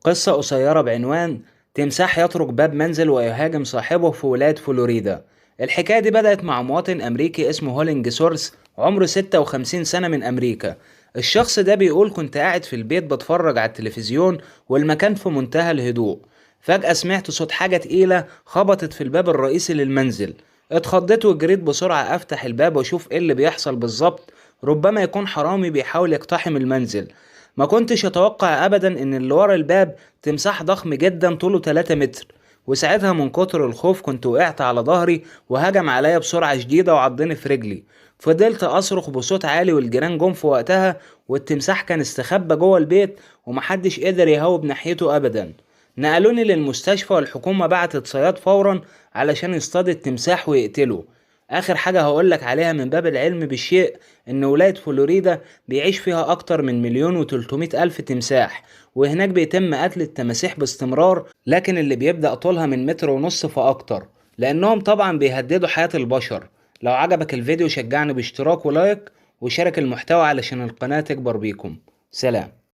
قصة قصيرة بعنوان تمساح يطرق باب منزل ويهاجم صاحبه في ولاية فلوريدا. الحكاية دي بدأت مع مواطن أمريكي اسمه هولينج سورس، عمره 56 سنة، من أمريكا. الشخص ده بيقول: كنت قاعد في البيت بتفرج على التلفزيون والمكان في منتهى الهدوء. فجأة سمعت صوت حاجة تقيلة خبطت في الباب الرئيسي للمنزل. اتخضيت وجريت بسرعة أفتح الباب وأشوف إيه اللي بيحصل بالظبط. ربما يكون حرامي بيحاول يقتحم المنزل. ما كنتش اتوقع ابدا ان اللي ورا الباب تمساح ضخم جدا طوله 3 متر. وساعتها من كتر الخوف كنت وقعت على ظهري وهجم عليا بسرعة شديدة وعضني في رجلي. فضلت اصرخ بصوت عالي والجيران جم في وقتها، والتمساح كان استخبى جوه البيت ومحدش قدر يهوب ناحيته ابدا. نقلوني للمستشفى والحكومة بعتت صياد فورا علشان يصطاد التمساح ويقتله. اخر حاجة هقولك عليها من باب العلم بالشيء: ان ولاية فلوريدا بيعيش فيها اكتر من 1,300,000 الف تمساح، وهناك بيتم قتل التماسيح باستمرار، لكن اللي بيبدأ طولها من متر ونص فاكتر، لانهم طبعا بيهددوا حياة البشر. لو عجبك الفيديو شجعني باشتراك ولايك وشارك المحتوى علشان القناة تكبر بيكم. سلام.